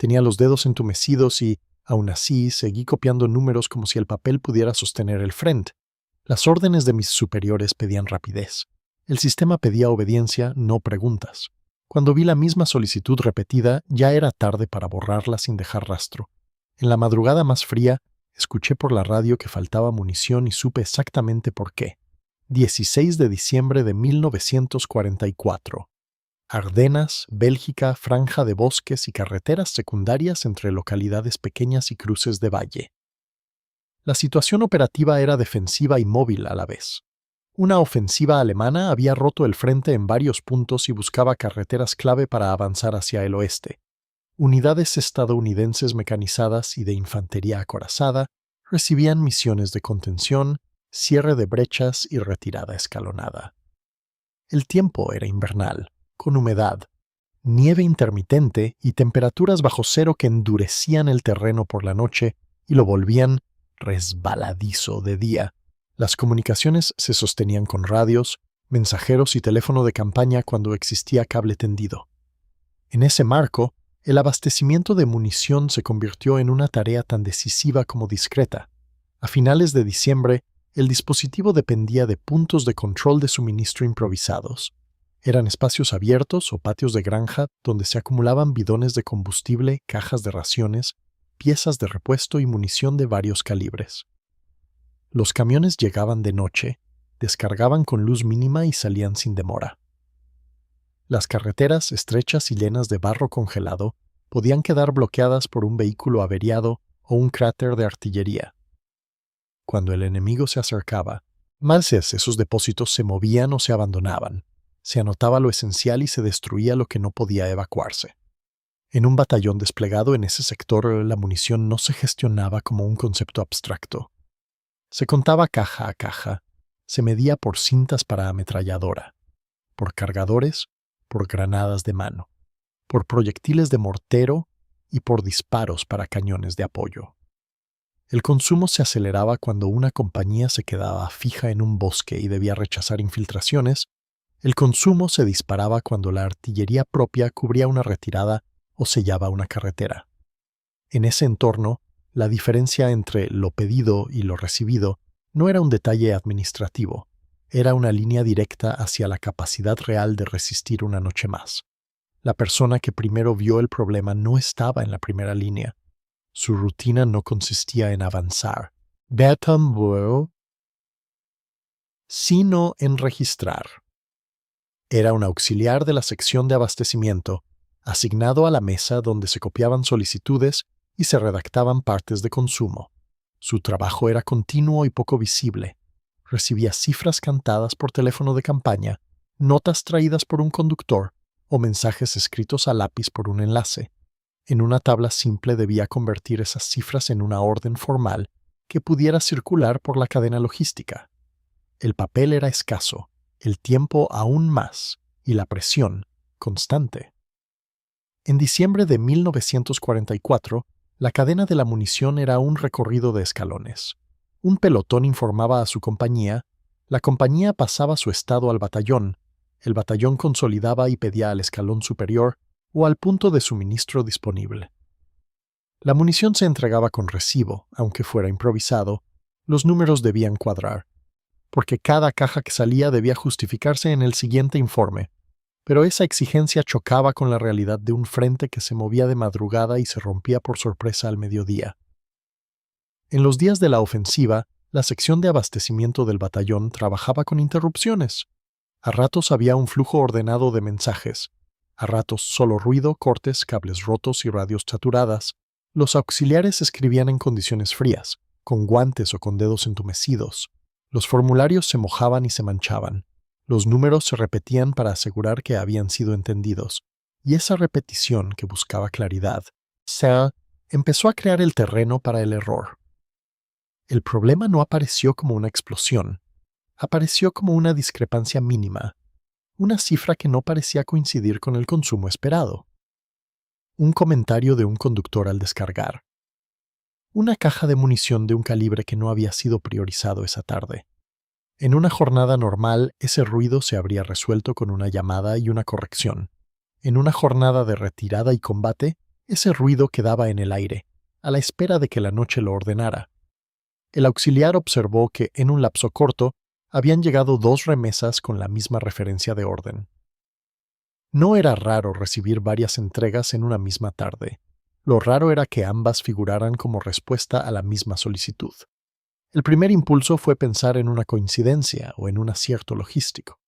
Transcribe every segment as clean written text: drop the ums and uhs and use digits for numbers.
Tenía los dedos entumecidos y, aún así, seguí copiando números como si el papel pudiera sostener el frente. Las órdenes de mis superiores pedían rapidez. El sistema pedía obediencia, no preguntas. Cuando vi la misma solicitud repetida, ya era tarde para borrarla sin dejar rastro. En la madrugada más fría, escuché por la radio que faltaba munición y supe exactamente por qué. 16 de diciembre de 1944. Ardenas, Bélgica, franja de bosques y carreteras secundarias entre localidades pequeñas y cruces de valle. La situación operativa era defensiva y móvil a la vez. Una ofensiva alemana había roto el frente en varios puntos y buscaba carreteras clave para avanzar hacia el oeste. Unidades estadounidenses mecanizadas y de infantería acorazada recibían misiones de contención, cierre de brechas y retirada escalonada. El tiempo era invernal, con humedad, nieve intermitente y temperaturas bajo cero que endurecían el terreno por la noche y lo volvían resbaladizo de día. Las comunicaciones se sostenían con radios, mensajeros y teléfono de campaña cuando existía cable tendido. En ese marco, el abastecimiento de munición se convirtió en una tarea tan decisiva como discreta. A finales de diciembre, el dispositivo dependía de puntos de control de suministro improvisados. Eran espacios abiertos o patios de granja donde se acumulaban bidones de combustible, cajas de raciones, piezas de repuesto y munición de varios calibres. Los camiones llegaban de noche, descargaban con luz mínima y salían sin demora. Las carreteras, estrechas y llenas de barro congelado, podían quedar bloqueadas por un vehículo averiado o un cráter de artillería. Cuando el enemigo se acercaba, más esos depósitos se movían o se abandonaban. Se anotaba lo esencial y se destruía lo que no podía evacuarse. En un batallón desplegado en ese sector, la munición no se gestionaba como un concepto abstracto. Se contaba caja a caja, se medía por cintas para ametralladora, por cargadores, por granadas de mano, por proyectiles de mortero y por disparos para cañones de apoyo. El consumo se aceleraba cuando una compañía se quedaba fija en un bosque y debía rechazar infiltraciones. El consumo se disparaba cuando la artillería propia cubría una retirada o sellaba una carretera. En ese entorno, la diferencia entre lo pedido y lo recibido no era un detalle administrativo, era una línea directa hacia la capacidad real de resistir una noche más. La persona que primero vio el problema no estaba en la primera línea. Su rutina no consistía en avanzar, sino en registrar. Era un auxiliar de la sección de abastecimiento, asignado a la mesa donde se copiaban solicitudes y se redactaban partes de consumo. Su trabajo era continuo y poco visible. Recibía cifras cantadas por teléfono de campaña, notas traídas por un conductor o mensajes escritos a lápiz por un enlace. En una tabla simple debía convertir esas cifras en una orden formal que pudiera circular por la cadena logística. El papel era escaso, el tiempo aún más y la presión constante. En diciembre de 1944, la cadena de la munición era un recorrido de escalones. Un pelotón informaba a su compañía, la compañía pasaba su estado al batallón, el batallón consolidaba y pedía al escalón superior o al punto de suministro disponible. La munición se entregaba con recibo, aunque fuera improvisado, los números debían cuadrar, porque cada caja que salía debía justificarse en el siguiente informe, pero esa exigencia chocaba con la realidad de un frente que se movía de madrugada y se rompía por sorpresa al mediodía. En los días de la ofensiva, la sección de abastecimiento del batallón trabajaba con interrupciones. A ratos había un flujo ordenado de mensajes, a ratos solo ruido, cortes, cables rotos y radios saturadas. Los auxiliares escribían en condiciones frías, con guantes o con dedos entumecidos. Los formularios se mojaban y se manchaban. Los números se repetían para asegurar que habían sido entendidos. Y esa repetición que buscaba claridad, empezó a crear el terreno para el error. El problema no apareció como una explosión. Apareció como una discrepancia mínima, una cifra que no parecía coincidir con el consumo esperado. Un comentario de un conductor al descargar. Una caja de munición de un calibre que no había sido priorizado esa tarde. En una jornada normal, ese ruido se habría resuelto con una llamada y una corrección. En una jornada de retirada y combate, Ese ruido quedaba en el aire, a la espera de que la noche lo ordenara. El auxiliar observó que, en un lapso corto, habían llegado 2 remesas con la misma referencia de orden. No era raro recibir varias entregas en una misma tarde. Lo raro era que ambas figuraran como respuesta a la misma solicitud. El primer impulso fue pensar en una coincidencia o en un acierto logístico.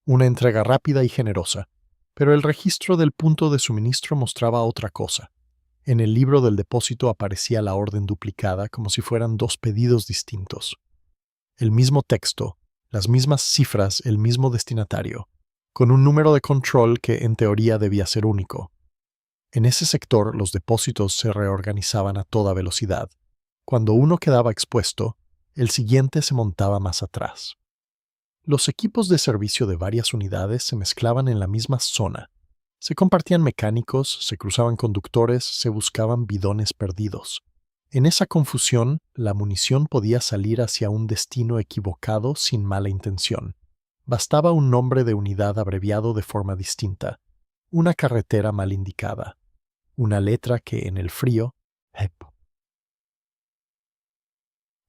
Una entrega rápida y generosa, pero el registro del punto de suministro mostraba otra cosa. En el libro del depósito aparecía la orden duplicada como si fueran 2 pedidos distintos. El mismo texto, las mismas cifras, el mismo destinatario, con un número de control que en teoría debía ser único. En ese sector los depósitos se reorganizaban a toda velocidad. Cuando uno quedaba expuesto, el siguiente se montaba más atrás. Los equipos de servicio de varias unidades se mezclaban en la misma zona. Se compartían mecánicos, se cruzaban conductores, se buscaban bidones perdidos. En esa confusión, la munición podía salir hacia un destino equivocado sin mala intención. Bastaba un nombre de unidad abreviado de forma distinta, una carretera mal indicada, una letra que en el frío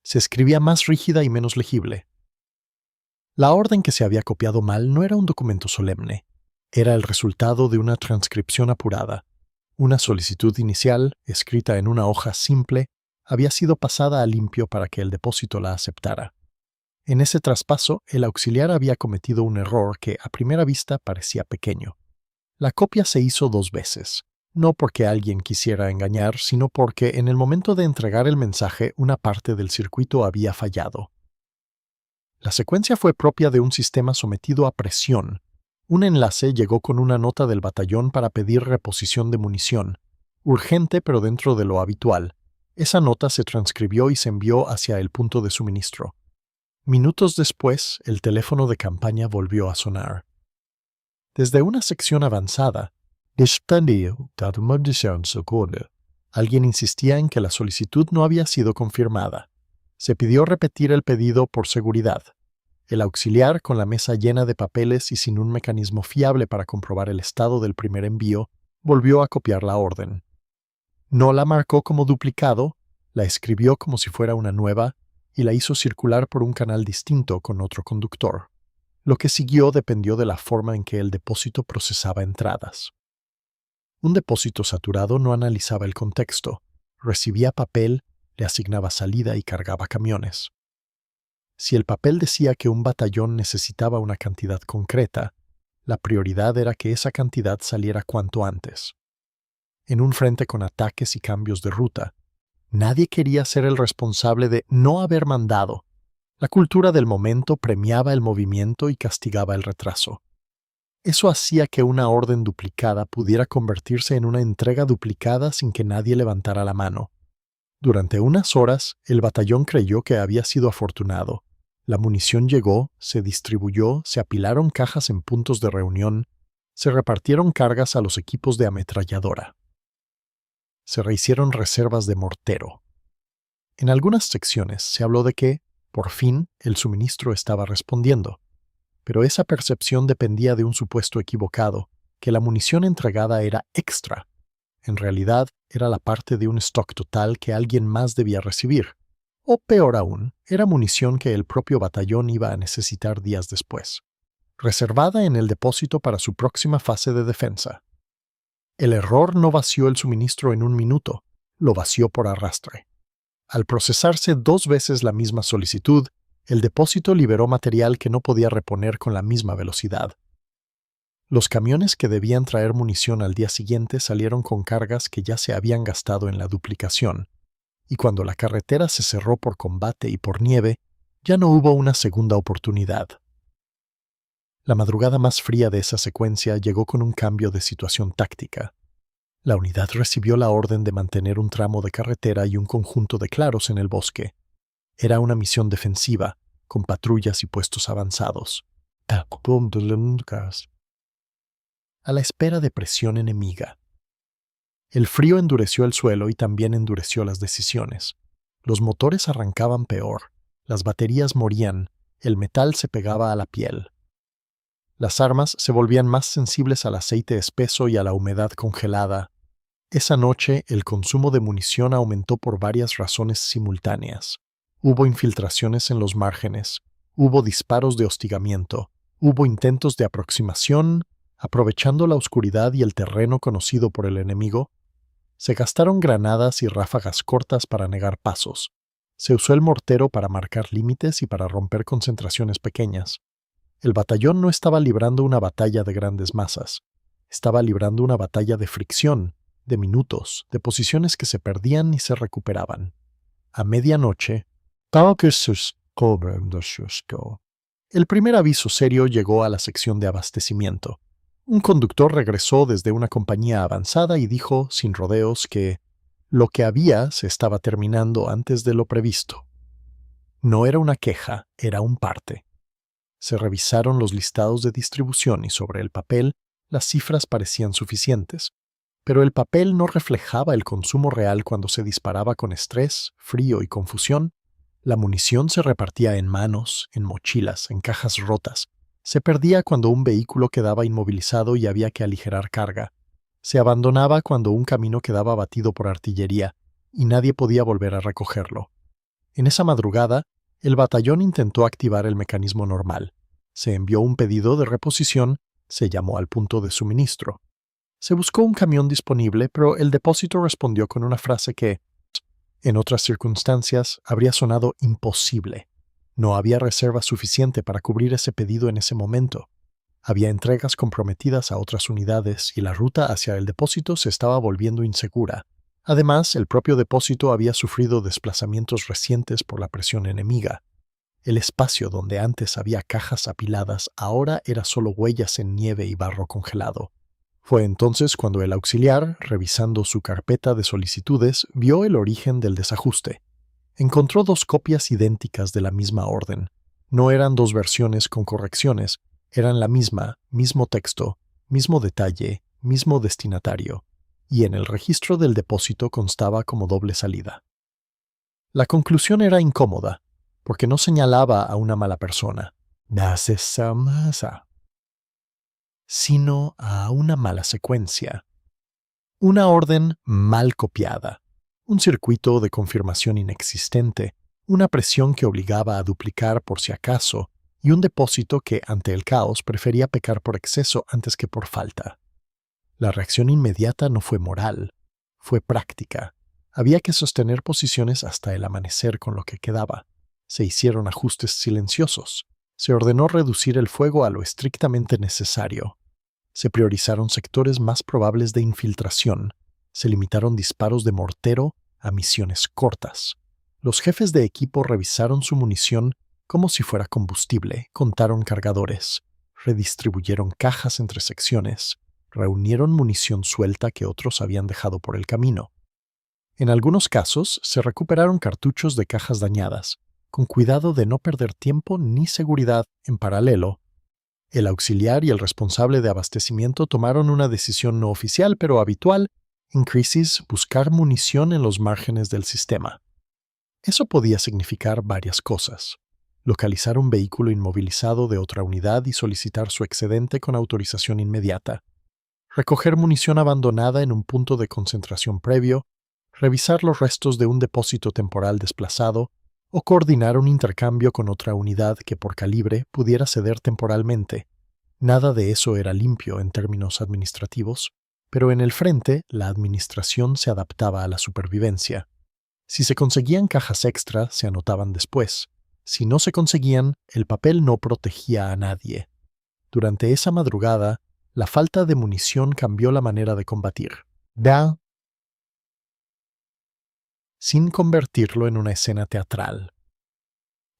se escribía más rígida y menos legible. La orden que se había copiado mal no era un documento solemne, era el resultado de una transcripción apurada. Una solicitud inicial, escrita en una hoja simple, había sido pasada a limpio para que el depósito la aceptara. En ese traspaso, el auxiliar había cometido un error que a primera vista parecía pequeño. La copia se hizo 2 veces, no porque alguien quisiera engañar, sino porque en el momento de entregar el mensaje una parte del circuito había fallado. La secuencia fue propia de un sistema sometido a presión. Un enlace llegó con una nota del batallón para pedir reposición de munición, urgente pero dentro de lo habitual. Esa nota se transcribió y se envió hacia el punto de suministro. Minutos después, el teléfono de campaña volvió a sonar. Desde una sección avanzada, alguien insistía en que la solicitud no había sido confirmada. Se pidió repetir el pedido por seguridad. El auxiliar, con la mesa llena de papeles y sin un mecanismo fiable para comprobar el estado del primer envío, volvió a copiar la orden. No la marcó como duplicado, la escribió como si fuera una nueva y la hizo circular por un canal distinto con otro conductor. Lo que siguió dependió de la forma en que el depósito procesaba entradas. Un depósito saturado no analizaba el contexto, recibía papel, le asignaba salida y cargaba camiones. Si el papel decía que un batallón necesitaba una cantidad concreta, la prioridad era que esa cantidad saliera cuanto antes. En un frente con ataques y cambios de ruta, nadie quería ser el responsable de no haber mandado. La cultura del momento premiaba el movimiento y castigaba el retraso. Eso hacía que una orden duplicada pudiera convertirse en una entrega duplicada sin que nadie levantara la mano. Durante unas horas, el batallón creyó que había sido afortunado. La munición llegó, se distribuyó, se apilaron cajas en puntos de reunión, se repartieron cargas a los equipos de ametralladora. Se rehicieron reservas de mortero. En algunas secciones se habló de que, por fin, el suministro estaba respondiendo. Pero esa percepción dependía de un supuesto equivocado, que la munición entregada era extra. En realidad, era la parte de un stock total que alguien más debía recibir. O peor aún, era munición que el propio batallón iba a necesitar días después, reservada en el depósito para su próxima fase de defensa. El error no vació el suministro en un minuto, lo vació por arrastre. Al procesarse 2 veces la misma solicitud, el depósito liberó material que no podía reponer con la misma velocidad. Los camiones que debían traer munición al día siguiente salieron con cargas que ya se habían gastado en la duplicación, y cuando la carretera se cerró por combate y por nieve, ya no hubo una segunda oportunidad. La madrugada más fría de esa secuencia llegó con un cambio de situación táctica. La unidad recibió la orden de mantener un tramo de carretera y un conjunto de claros en el bosque. Era una misión defensiva, con patrullas y puestos avanzados. A la espera de presión enemiga. El frío endureció el suelo y también endureció las decisiones. Los motores arrancaban peor, las baterías morían, el metal se pegaba a la piel. Las armas se volvían más sensibles al aceite espeso y a la humedad congelada. Esa noche, el consumo de munición aumentó por varias razones simultáneas. Hubo infiltraciones en los márgenes, hubo disparos de hostigamiento, hubo intentos de aproximación, aprovechando la oscuridad y el terreno conocido por el enemigo. Se gastaron granadas y ráfagas cortas para negar pasos. Se usó el mortero para marcar límites y para romper concentraciones pequeñas. El batallón no estaba librando una batalla de grandes masas. Estaba librando una batalla de fricción, de minutos, de posiciones que se perdían y se recuperaban. A medianoche, el primer aviso serio llegó a la sección de abastecimiento. Un conductor regresó desde una compañía avanzada y dijo, sin rodeos, que lo que había se estaba terminando antes de lo previsto. No era una queja, era un parte. Se revisaron los listados de distribución y sobre el papel las cifras parecían suficientes, pero el papel no reflejaba el consumo real cuando se disparaba con estrés, frío y confusión. La munición se repartía en manos, en mochilas, en cajas rotas. Se perdía cuando un vehículo quedaba inmovilizado y había que aligerar carga. Se abandonaba cuando un camino quedaba abatido por artillería y nadie podía volver a recogerlo. En esa madrugada, el batallón intentó activar el mecanismo normal. Se envió un pedido de reposición, se llamó al punto de suministro. Se buscó un camión disponible, pero el depósito respondió con una frase que, en otras circunstancias, habría sonado imposible. No había reserva suficiente para cubrir ese pedido en ese momento. Había entregas comprometidas a otras unidades y la ruta hacia el depósito se estaba volviendo insegura. Además, el propio depósito había sufrido desplazamientos recientes por la presión enemiga. El espacio donde antes había cajas apiladas ahora era solo huellas en nieve y barro congelado. Fue entonces cuando el auxiliar, revisando su carpeta de solicitudes, vio el origen del desajuste. Encontró 2 copias idénticas de la misma orden. No eran 2 versiones con correcciones, eran la misma, mismo texto, mismo detalle, mismo destinatario, y en el registro del depósito constaba como doble salida. La conclusión era incómoda, porque no señalaba a una mala persona, sino a una mala secuencia. Una orden mal copiada, un circuito de confirmación inexistente, una presión que obligaba a duplicar por si acaso, y un depósito que, ante el caos, prefería pecar por exceso antes que por falta. La reacción inmediata no fue moral, fue práctica. Había que sostener posiciones hasta el amanecer con lo que quedaba. Se hicieron ajustes silenciosos. Se ordenó reducir el fuego a lo estrictamente necesario. Se priorizaron sectores más probables de infiltración. Se limitaron disparos de mortero a misiones cortas. Los jefes de equipo revisaron su munición como si fuera combustible, contaron cargadores, redistribuyeron cajas entre secciones, reunieron munición suelta que otros habían dejado por el camino. En algunos casos, se recuperaron cartuchos de cajas dañadas, con cuidado de no perder tiempo ni seguridad. En paralelo, el auxiliar y el responsable de abastecimiento tomaron una decisión no oficial pero habitual en crisis: buscar munición en los márgenes del sistema. Eso podía significar varias cosas: localizar un vehículo inmovilizado de otra unidad y solicitar su excedente con autorización inmediata, recoger munición abandonada en un punto de concentración previo, revisar los restos de un depósito temporal desplazado o coordinar un intercambio con otra unidad que por calibre pudiera ceder temporalmente. Nada de eso era limpio en términos administrativos, pero en el frente la administración se adaptaba a la supervivencia. Si se conseguían cajas extra, se anotaban después. Si no se conseguían, el papel no protegía a nadie. Durante esa madrugada, la falta de munición cambió la manera de combatir. Sin convertirlo en una escena teatral.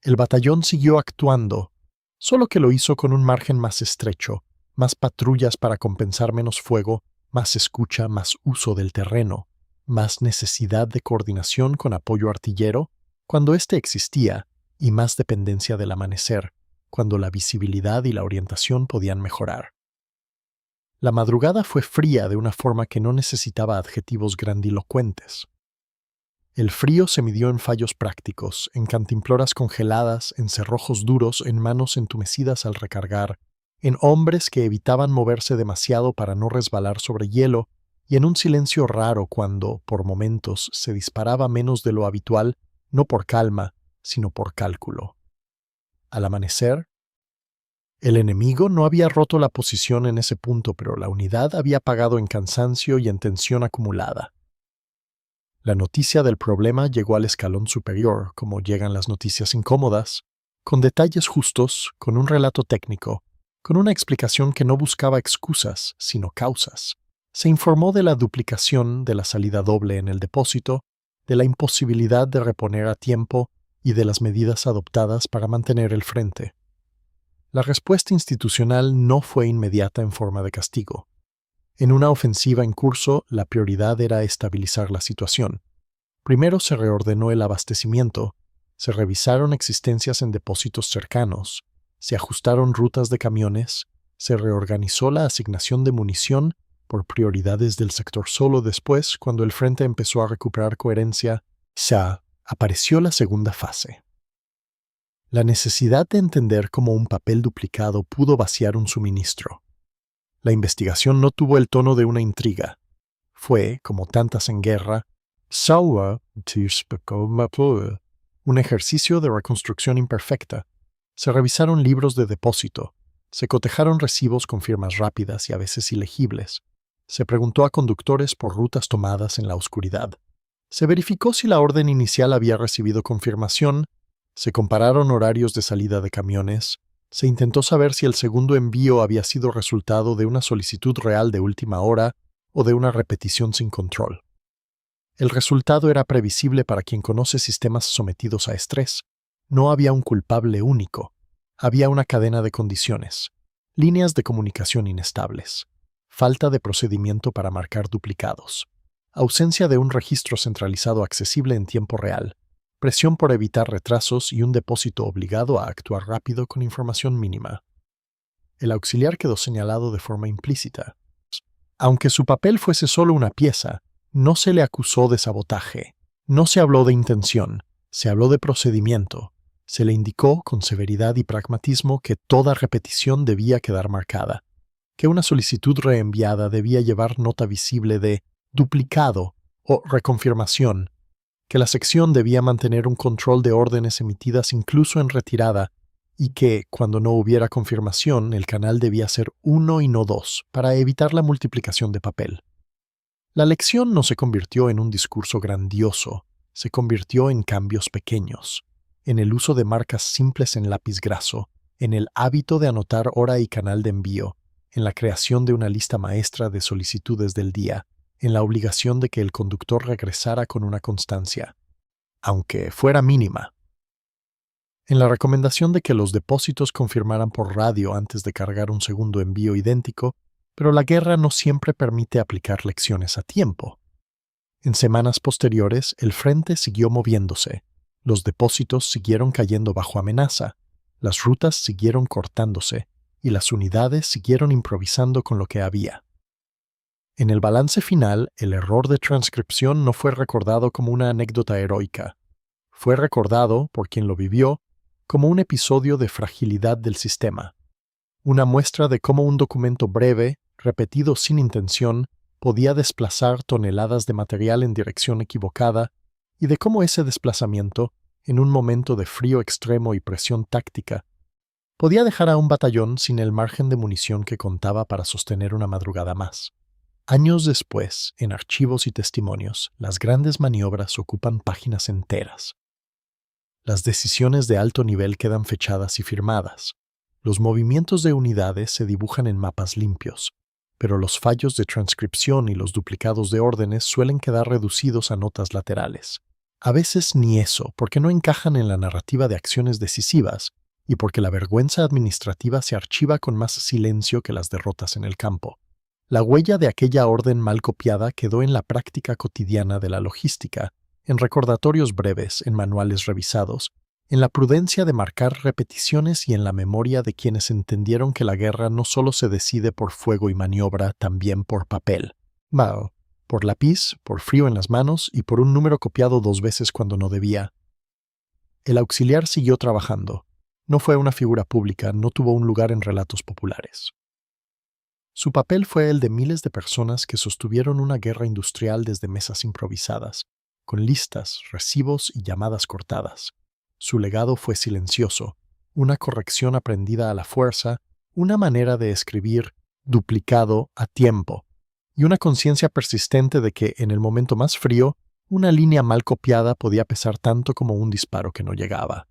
El batallón siguió actuando, solo que lo hizo con un margen más estrecho, más patrullas para compensar menos fuego, más escucha, más uso del terreno, más necesidad de coordinación con apoyo artillero, cuando éste existía, y más dependencia del amanecer, cuando la visibilidad y la orientación podían mejorar. La madrugada fue fría de una forma que no necesitaba adjetivos grandilocuentes. El frío se midió en fallos prácticos, en cantimploras congeladas, en cerrojos duros, en manos entumecidas al recargar, en hombres que evitaban moverse demasiado para no resbalar sobre hielo, y en un silencio raro cuando, por momentos, se disparaba menos de lo habitual, no por calma, sino por cálculo. Al amanecer, el enemigo no había roto la posición en ese punto, pero la unidad había pagado en cansancio y en tensión acumulada. La noticia del problema llegó al escalón superior, como llegan las noticias incómodas, con detalles justos, con un relato técnico, con una explicación que no buscaba excusas, sino causas. Se informó de la duplicación de la salida doble en el depósito, de la imposibilidad de reponer a tiempo y de las medidas adoptadas para mantener el frente. La respuesta institucional no fue inmediata en forma de castigo. En una ofensiva en curso, la prioridad era estabilizar la situación. Primero se reordenó el abastecimiento, se revisaron existencias en depósitos cercanos, se ajustaron rutas de camiones, se reorganizó la asignación de munición por prioridades del sector. Solo después, cuando el frente empezó a recuperar coherencia, apareció la segunda fase. La necesidad de entender cómo un papel duplicado pudo vaciar un suministro. La investigación no tuvo el tono de una intriga. Fue, como tantas en guerra, un ejercicio de reconstrucción imperfecta. Se revisaron libros de depósito, se cotejaron recibos con firmas rápidas y a veces ilegibles. Se preguntó a conductores por rutas tomadas en la oscuridad. Se verificó si la orden inicial había recibido confirmación, se compararon horarios de salida de camiones, se intentó saber si el segundo envío había sido resultado de una solicitud real de última hora o de una repetición sin control. El resultado era previsible para quien conoce sistemas sometidos a estrés. No había un culpable único. Había una cadena de condiciones, líneas de comunicación inestables, falta de procedimiento para marcar duplicados, ausencia de un registro centralizado accesible en tiempo real, presión por evitar retrasos y un depósito obligado a actuar rápido con información mínima. El auxiliar quedó señalado de forma implícita. Aunque su papel fuese solo una pieza, no se le acusó de sabotaje, no se habló de intención, se habló de procedimiento. Se le indicó con severidad y pragmatismo que toda repetición debía quedar marcada, que una solicitud reenviada debía llevar nota visible de duplicado o reconfirmación, que la sección debía mantener un control de órdenes emitidas incluso en retirada y que, cuando no hubiera confirmación, el canal debía ser 1 y no 2 para evitar la multiplicación de papel. La lección no se convirtió en un discurso grandioso, se convirtió en cambios pequeños, en el uso de marcas simples en lápiz graso, en el hábito de anotar hora y canal de envío, en la creación de una lista maestra de solicitudes del día, en la obligación de que el conductor regresara con una constancia, aunque fuera mínima, en la recomendación de que los depósitos confirmaran por radio antes de cargar un segundo envío idéntico, pero la guerra no siempre permite aplicar lecciones a tiempo. En semanas posteriores, el frente siguió moviéndose, los depósitos siguieron cayendo bajo amenaza, las rutas siguieron cortándose y las unidades siguieron improvisando con lo que había. En el balance final, el error de transcripción no fue recordado como una anécdota heroica. Fue recordado, por quien lo vivió, como un episodio de fragilidad del sistema. Una muestra de cómo un documento breve, repetido sin intención, podía desplazar toneladas de material en dirección equivocada y de cómo ese desplazamiento, en un momento de frío extremo y presión táctica, podía dejar a un batallón sin el margen de munición que contaba para sostener una madrugada más. Años después, en archivos y testimonios, las grandes maniobras ocupan páginas enteras. Las decisiones de alto nivel quedan fechadas y firmadas. Los movimientos de unidades se dibujan en mapas limpios, pero los fallos de transcripción y los duplicados de órdenes suelen quedar reducidos a notas laterales. A veces ni eso, porque no encajan en la narrativa de acciones decisivas y porque la vergüenza administrativa se archiva con más silencio que las derrotas en el campo. La huella de aquella orden mal copiada quedó en la práctica cotidiana de la logística, en recordatorios breves, en manuales revisados, en la prudencia de marcar repeticiones y en la memoria de quienes entendieron que la guerra no solo se decide por fuego y maniobra, también por papel. Por lápiz, por frío en las manos y por un número copiado 2 veces cuando no debía. El auxiliar siguió trabajando. No fue una figura pública, no tuvo un lugar en relatos populares. Su papel fue el de miles de personas que sostuvieron una guerra industrial desde mesas improvisadas, con listas, recibos y llamadas cortadas. Su legado fue silencioso, una corrección aprendida a la fuerza, una manera de escribir duplicado a tiempo, y una conciencia persistente de que, en el momento más frío, una línea mal copiada podía pesar tanto como un disparo que no llegaba.